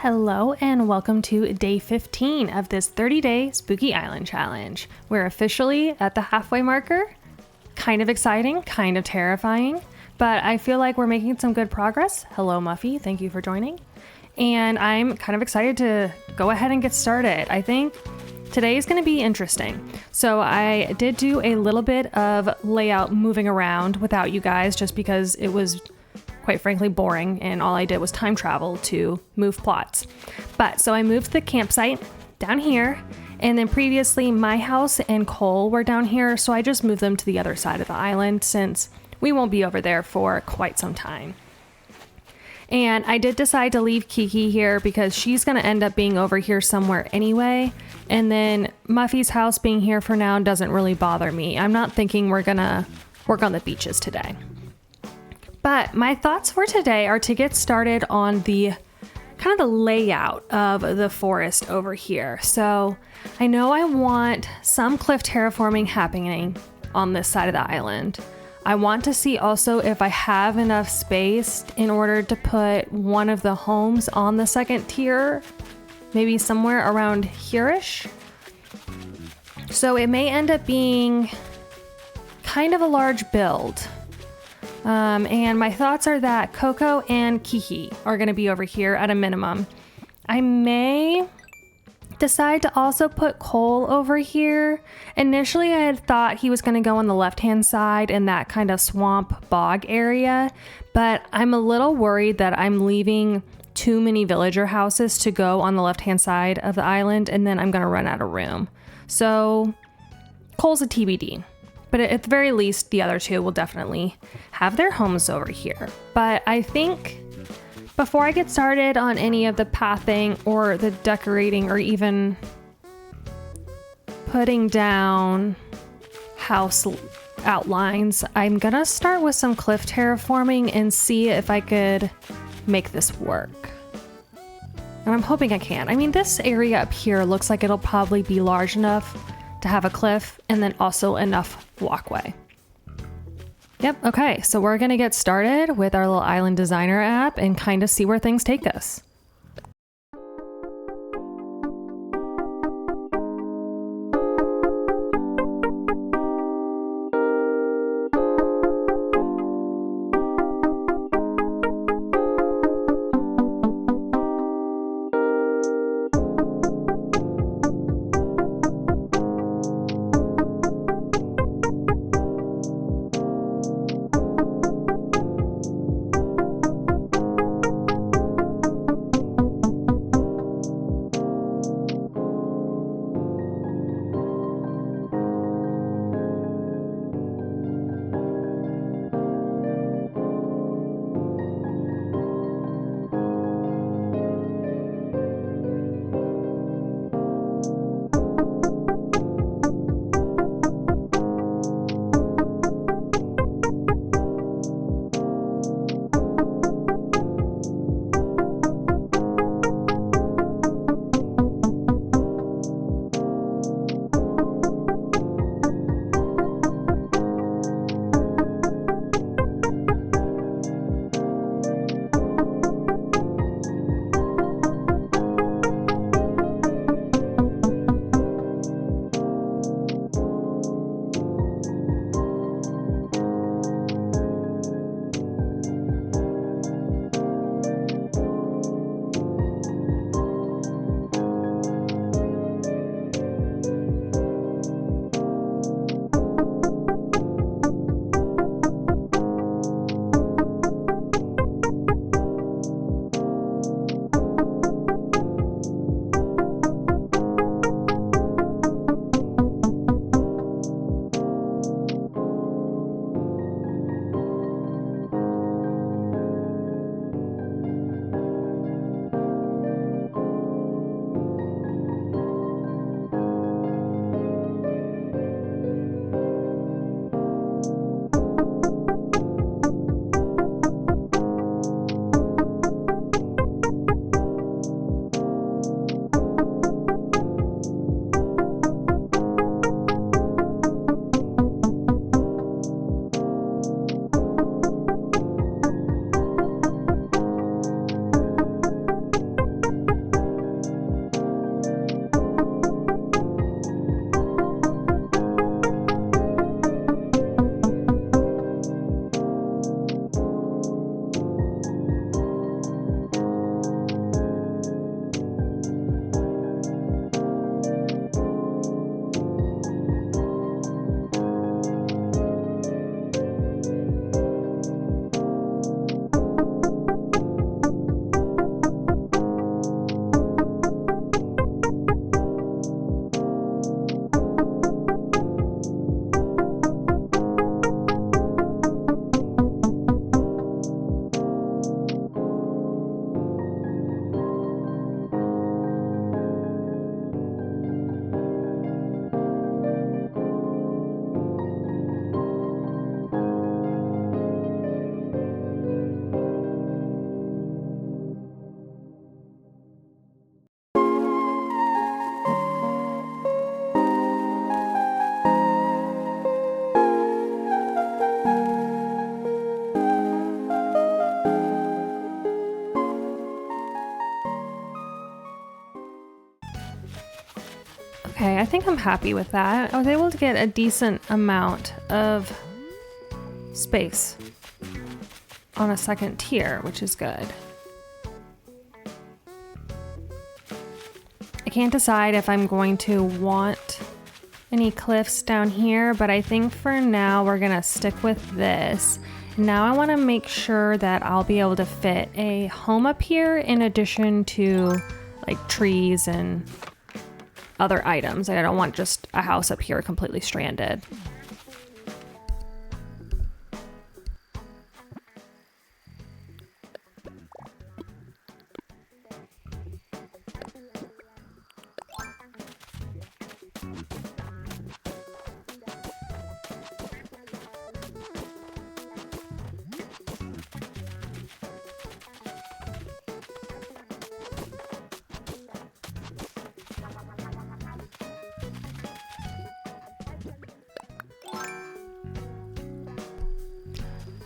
Hello and welcome to day 15 of this 30-day Spooky Island challenge. We're officially at the halfway marker. Kind of exciting, kind of terrifying, but I feel like we're making some good progress. Hello Muffy, thank you for joining. And I'm kind of excited to go ahead and get started. I think today is going to be interesting. So I did do a little bit of layout moving around without you guys just because it was quite frankly boring and all I did was time travel to move plots. But so I moved the campsite down here, and then previously my house and Cole were down here, so I just moved them to the other side of the island since we won't be over there for quite some time. And I did decide to leave Kiki here because she's going to end up being over here somewhere anyway, and then Muffy's house being here for now doesn't really bother me. I'm not thinking we're gonna work on the beaches today. But my thoughts for today are to get started on the kind of the layout of the forest over here. So I know I want some cliff terraforming happening on this side of the island. I want to see also if I have enough space in order to put one of the homes on the second tier, maybe somewhere around here-ish. So it may end up being kind of a large build. And my thoughts are that Coco and Kiki are going to be over here at a minimum. I may decide to also put Cole over here. Initially, I had thought he was going to go on the left-hand side in that kind of swamp bog area, but I'm a little worried that I'm leaving too many villager houses to go on the left-hand side of the island, and then I'm going to run out of room. So Cole's a TBD. But at the very least, the other two will definitely have their homes over here. But I think before I get started on any of the pathing or the decorating or even putting down house outlines, I'm gonna start with some cliff terraforming and see if I could make this work. And I'm hoping I can. I mean, this area up here looks like it'll probably be large enough to have a cliff and then also enough walkway. Yep, okay, so we're gonna get started with our little island designer app and kind of see where things take us. Okay, I think I'm happy with that. I was able to get a decent amount of space on a second tier, which is good. I can't decide if I'm going to want any cliffs down here, but I think for now we're gonna stick with this. Now I want to make sure that I'll be able to fit a home up here in addition to like trees and other items. I don't want just a house up here completely stranded.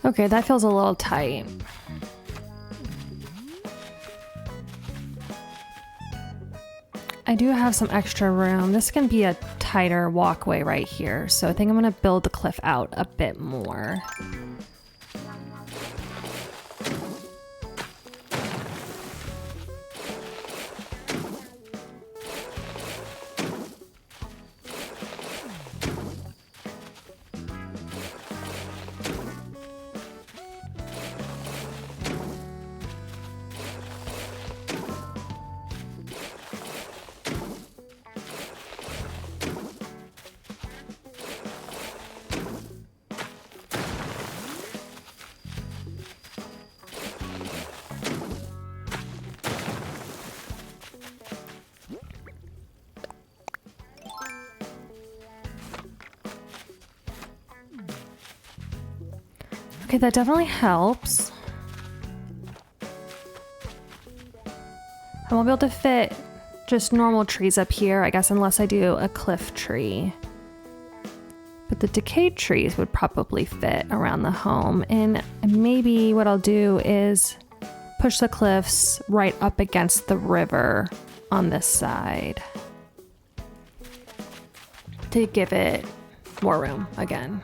Okay, that feels a little tight. I do have some extra room. This can be a tighter walkway right here, so I think I'm gonna build the cliff out a bit more. Okay, that definitely helps. I won't be able to fit just normal trees up here, I guess, unless I do a cliff tree. But the decayed trees would probably fit around the home. And maybe what I'll do is push the cliffs right up against the river on this side to give it more room again.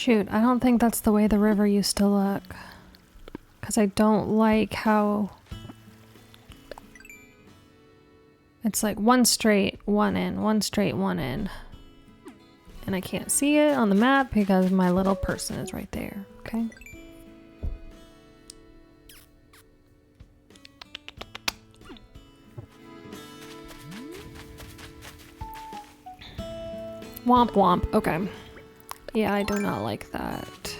Shoot, I don't think that's the way the river used to look. Because I don't like how it's like one straight, one in, one straight, one in. And I can't see it on the map because my little person is right there, okay? Womp womp, okay. Yeah, I do not like that.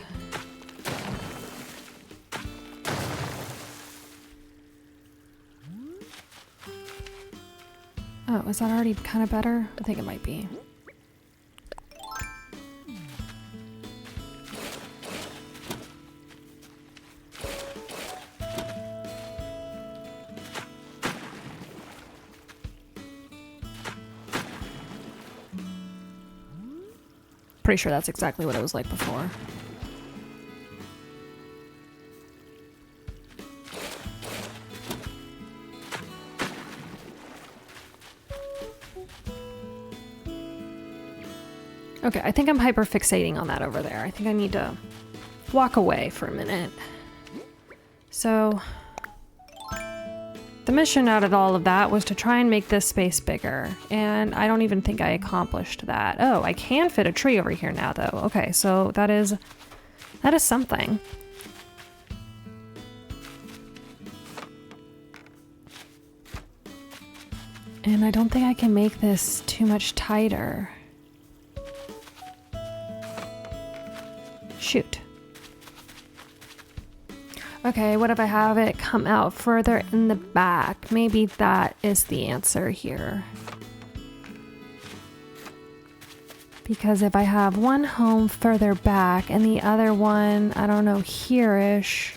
Oh, is that already kind of better? I think it might be. Pretty sure that's exactly what it was like before. Okay, I think I'm hyperfixating on that over there. I think I need to walk away for a minute. So, the mission out of all of that was to try and make this space bigger, and I don't even think I accomplished that. Oh, I can fit a tree over here now, though. Okay, so that is something. And I don't think I can make this too much tighter. Shoot. Okay, what if I have it come out further in the back? Maybe that is the answer here. Because if I have one home further back and the other one, I don't know, here-ish,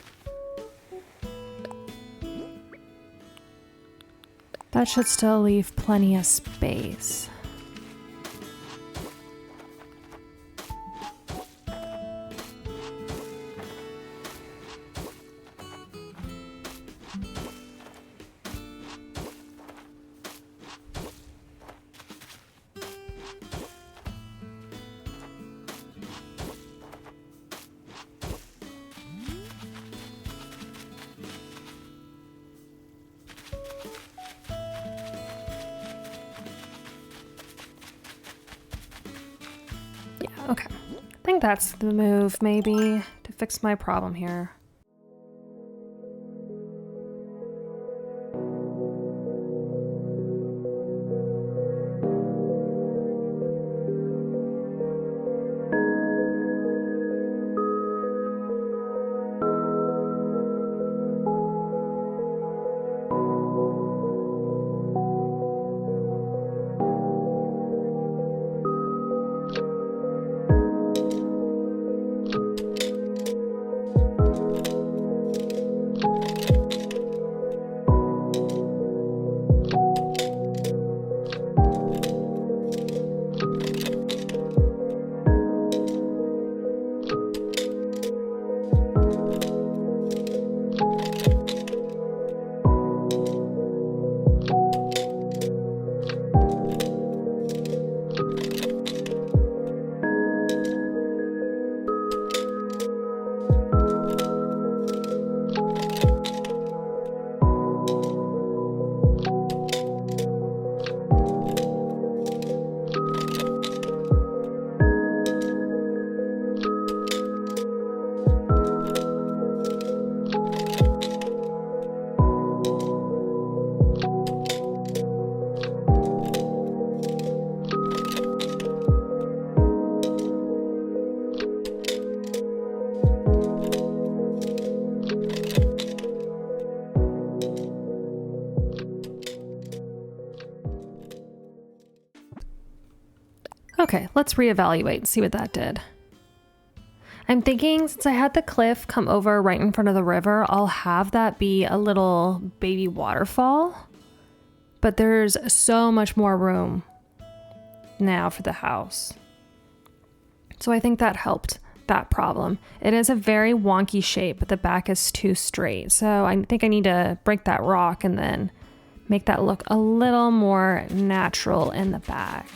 that should still leave plenty of space. Okay, I think that's the move, maybe, to fix my problem here. Okay, let's reevaluate and see what that did. I'm thinking since I had the cliff come over right in front of the river, I'll have that be a little baby waterfall. But there's so much more room now for the house. So I think that helped that problem. It is a very wonky shape, but the back is too straight. So I think I need to break that rock and then make that look a little more natural in the back.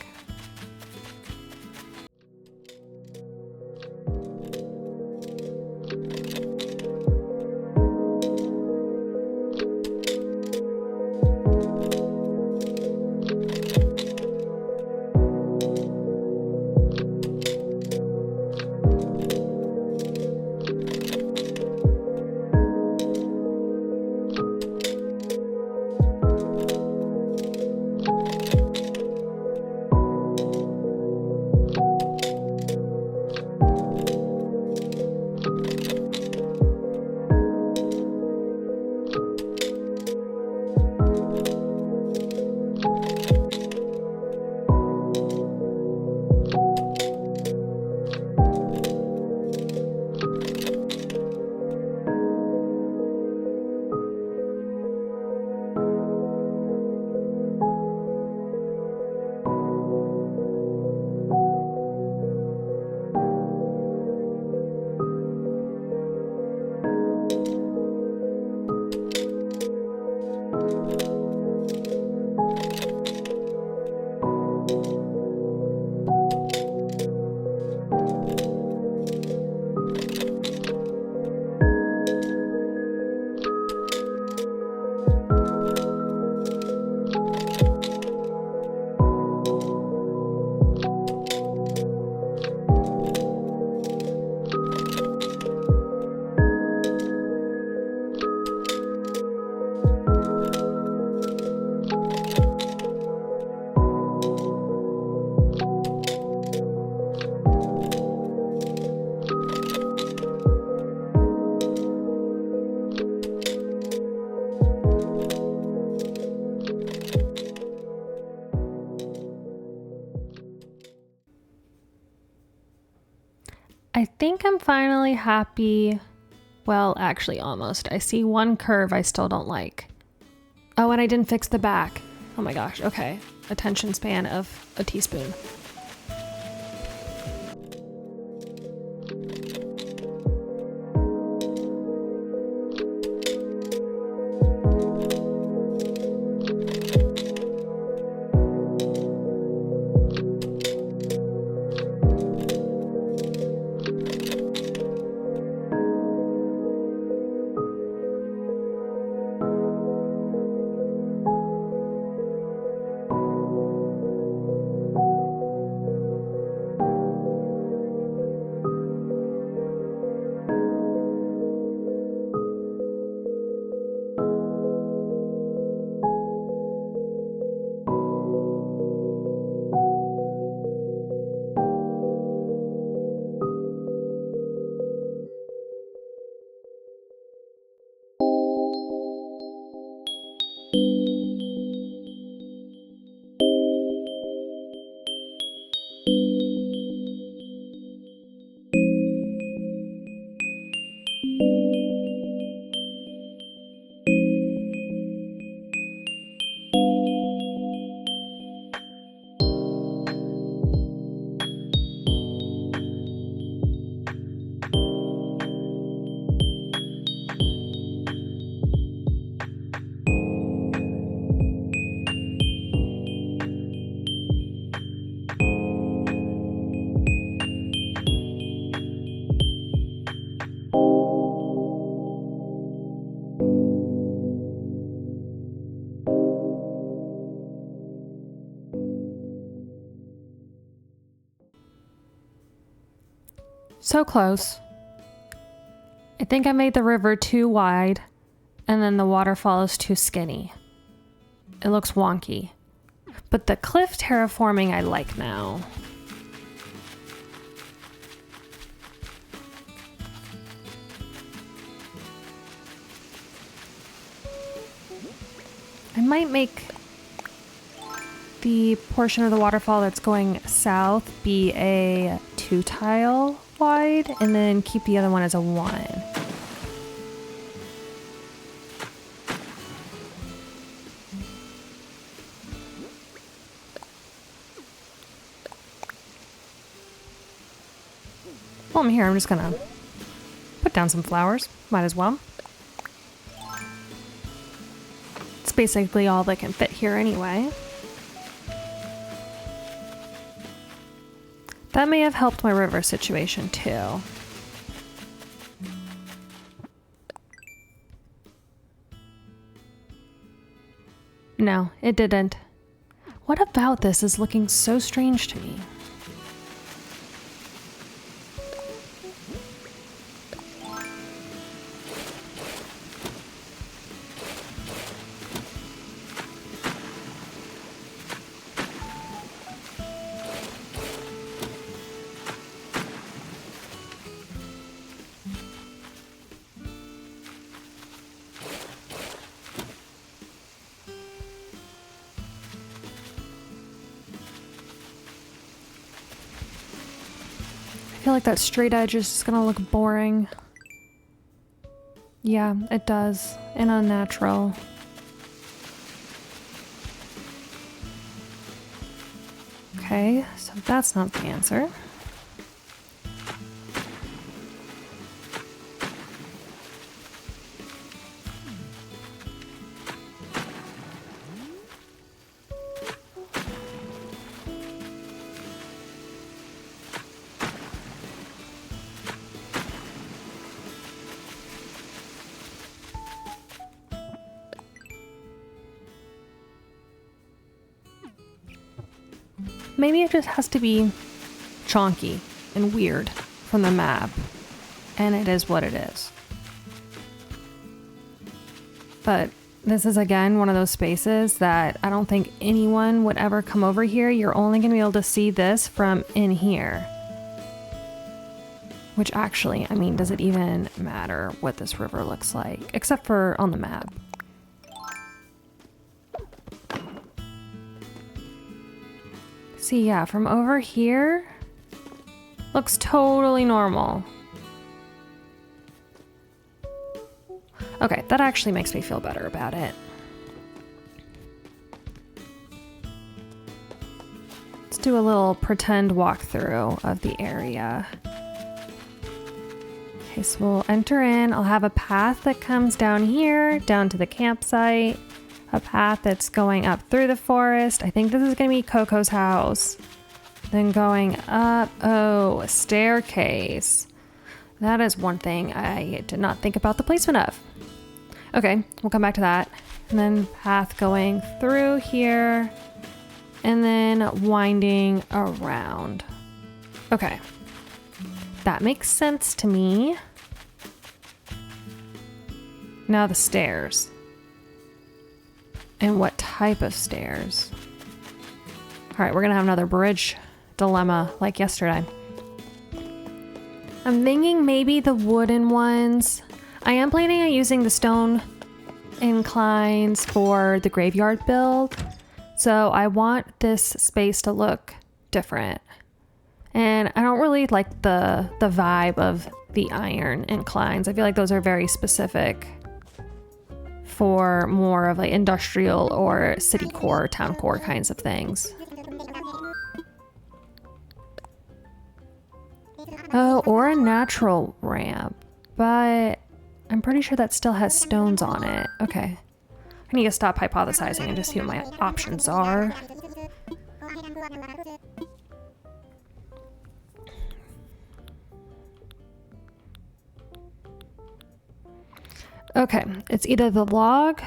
think I'm finally happy. Well, actually almost. I see one curve I still don't like. Oh, and I didn't fix the back. Oh my gosh, okay. Attention span of a teaspoon. So close. I think I made the river too wide, and then the waterfall is too skinny. It looks wonky. But the cliff terraforming I like now. I might make the portion of the waterfall that's going south be a 2-tile wide, and then keep the other one as a 1. While I'm here, I'm just gonna put down some flowers. Might as well. It's basically all that can fit here anyway. That may have helped my river situation too. No, it didn't. What about this is looking so strange to me? I feel like that straight edge is just gonna look boring. Yeah, it does. And unnatural. Okay, so that's not the answer. Maybe it just has to be chonky and weird from the map, and it is what it is. But this is again one of those spaces that I don't think anyone would ever come over here. You're only going to be able to see this from in here. Which actually, I mean, does it even matter what this river looks like? Except for on the map. See, yeah, from over here, looks totally normal. Okay, that actually makes me feel better about it. Let's do a little pretend walkthrough of the area. Okay, so we'll enter in. I'll have a path that comes down here, down to the campsite. A path that's going up through the forest. I think this is going to be Coco's house. Then going up. Oh, a staircase. That is one thing I did not think about the placement of. Okay, we'll come back to that. And then path going through here. And then winding around. Okay. That makes sense to me. Now the stairs. And what type of stairs? All right, we're gonna have another bridge dilemma like yesterday. I'm thinking maybe the wooden ones. I am planning on using the stone inclines for the graveyard build. So I want this space to look different. And I don't really like the vibe of the iron inclines. I feel like those are very specific for more of like industrial or city core, town core kinds of things. Oh, or a natural ramp, but I'm pretty sure that still has stones on it. Okay. I need to stop hypothesizing and just see what my options are. Okay, it's either the log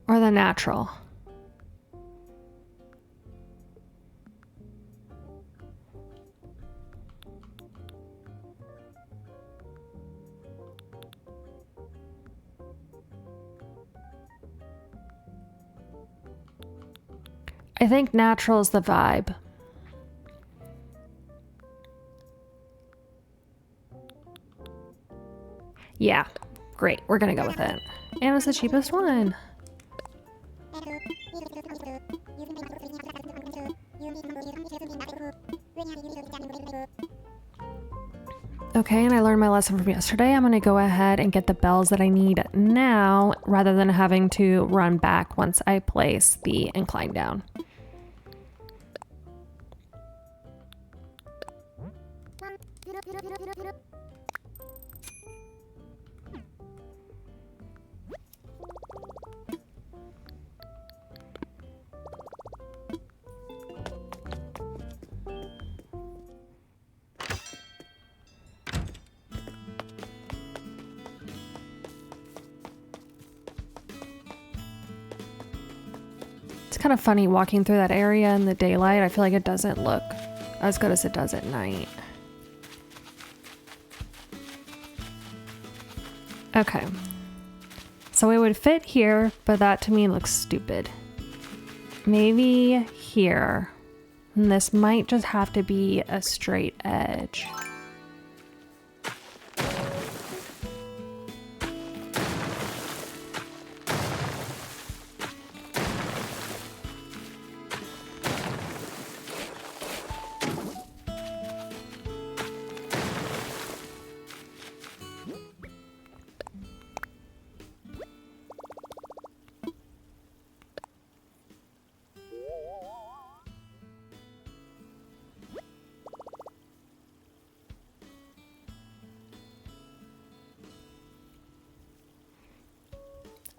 or the natural. I think natural is the vibe. Yeah. Great, we're gonna go with it. And it's the cheapest one. Okay, and I learned my lesson from yesterday. I'm gonna go ahead and get the bells that I need now rather than having to run back once I place the incline down. It's kind of funny walking through that area in the daylight. I feel like it doesn't look as good as it does at night. Okay. So it would fit here, but that to me looks stupid. Maybe here. And this might just have to be a straight edge.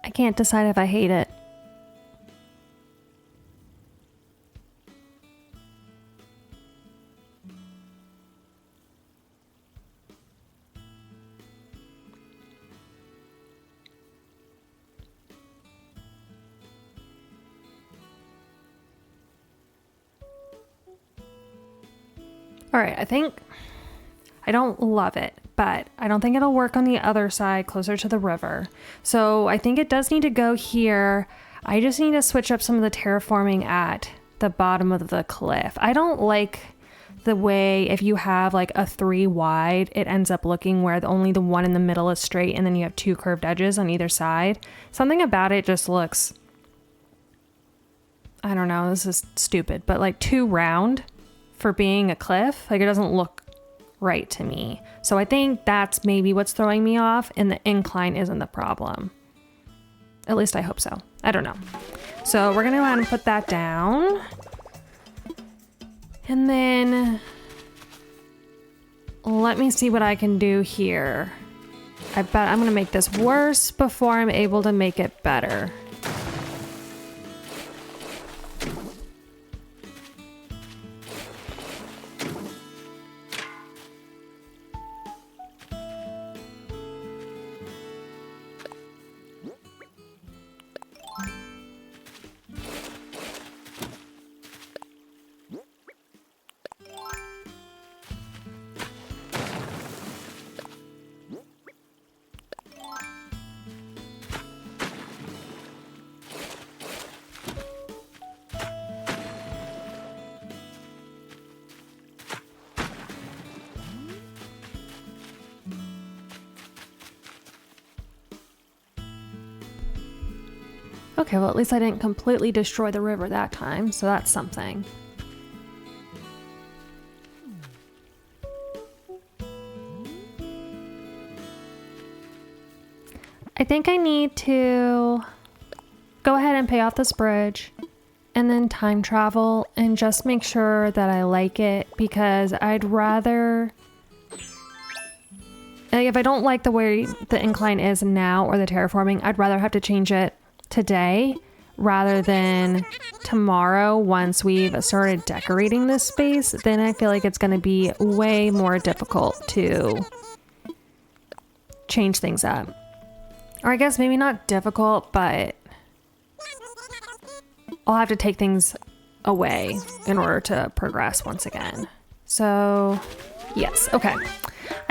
I can't decide if I hate it. All right, I don't love it, but I don't think it'll work on the other side closer to the river. So I think it does need to go here. I just need to switch up some of the terraforming at the bottom of the cliff. I don't like the way if you have like a 3 wide, it ends up looking where only the one in the middle is straight and then you have 2 curved edges on either side. Something about it just looks, I don't know, this is stupid, but like too round for being a cliff. Like it doesn't look right to me. So I think that's maybe what's throwing me off, and the incline isn't the problem. At least I hope so. I don't know. So we're gonna go ahead and put that down. And then let me see what I can do here. I bet I'm gonna make this worse before I'm able to make it better. Okay, well, at least I didn't completely destroy the river that time, so that's something. I think I need to go ahead and pay off this bridge and then time travel and just make sure that I like it, because I'd rather... if I don't like the way the incline is now or the terraforming, I'd rather have to change it today rather than tomorrow once we've started decorating this space. Then I feel like it's going to be way more difficult to change things up. Or I guess maybe not difficult, but I'll have to take things away in order to progress once again. So yes, okay.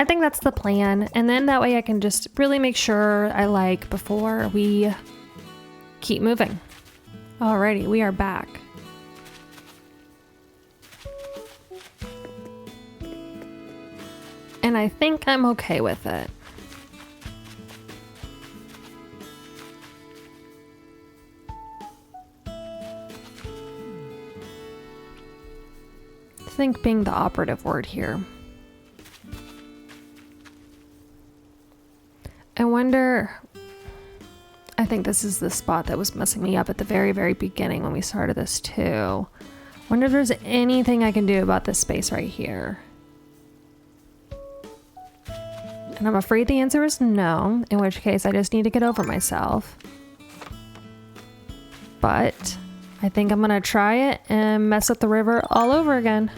I think that's the plan. And then that way I can just really make sure I like before we keep moving. Alrighty, we are back. And I think I'm okay with it. Think being the operative word here. I wonder, I think this is the spot that was messing me up at the very, very beginning when we started this too. Wonder if there's anything I can do about this space right here. And I'm afraid the answer is no, in which case I just need to get over myself. But I think I'm gonna try it and mess up the river all over again.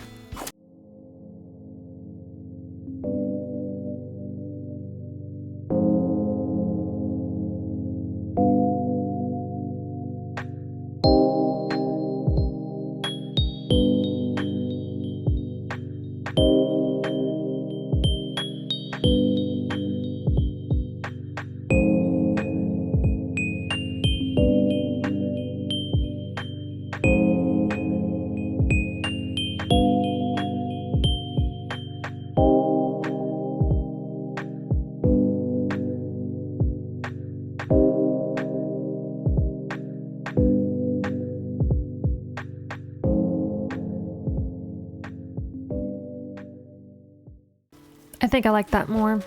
I think I like that more.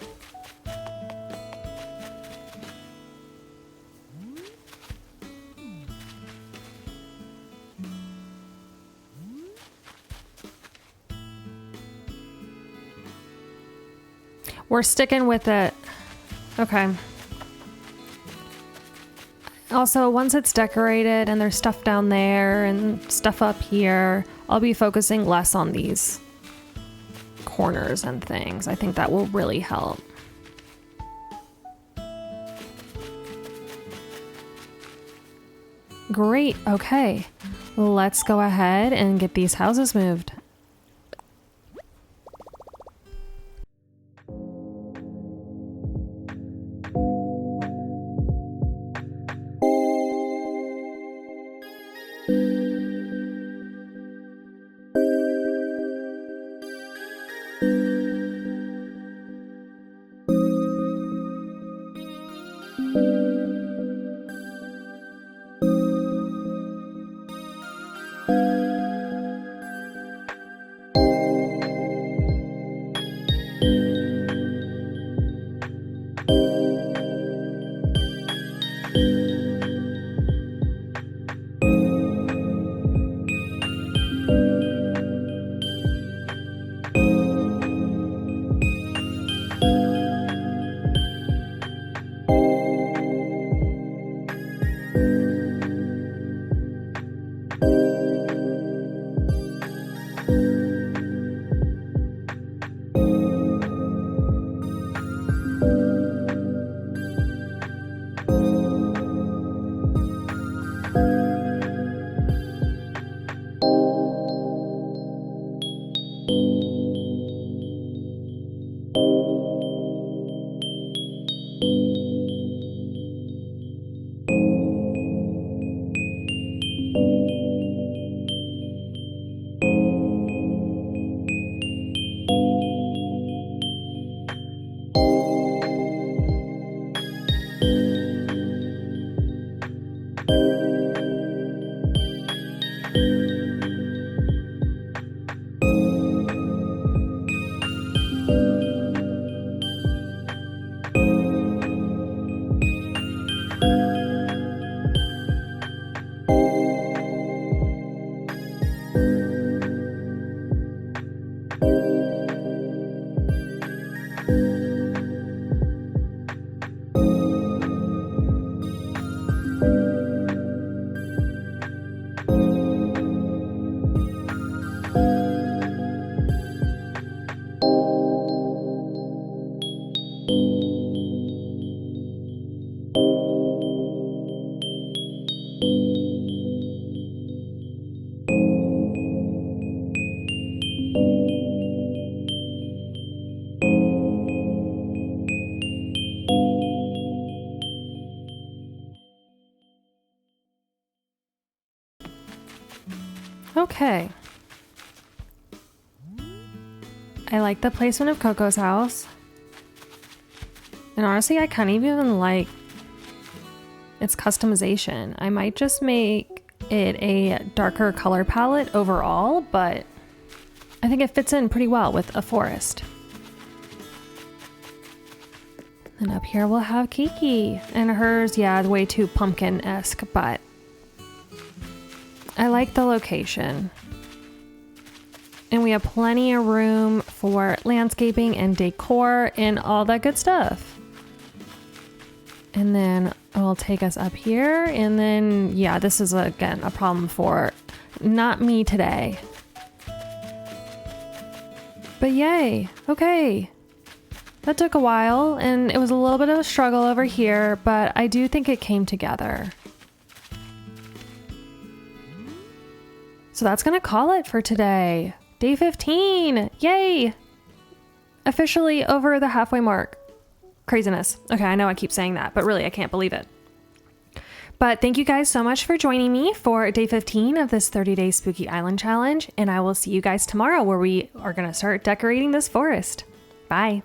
We're sticking with it. Okay. Also, once it's decorated and there's stuff down there and stuff up here, I'll be focusing less on these corners and things. I think that will really help. Great. Okay. Let's go ahead and get these houses moved. Okay. I like the placement of Coco's house. And honestly, I kind of even like its customization. I might just make it a darker color palette overall, but I think it fits in pretty well with a forest. And up here we'll have Kiki. And hers, yeah, way too pumpkin-esque, but I like the location. And we have plenty of room for landscaping and decor and all that good stuff. And then I'll take us up here. And then, yeah, this is, again, a problem for not me today. But yay. Okay. That took a while, and it was a little bit of a struggle over here, but I do think it came together. So that's going to call it for today. Day 15. Yay. Officially over the halfway mark. Craziness. Okay, I know I keep saying that, but really I can't believe it. But thank you guys so much for joining me for day 15 of this 30-day Spooky Island challenge, and I will see you guys tomorrow where we are going to start decorating this forest. Bye.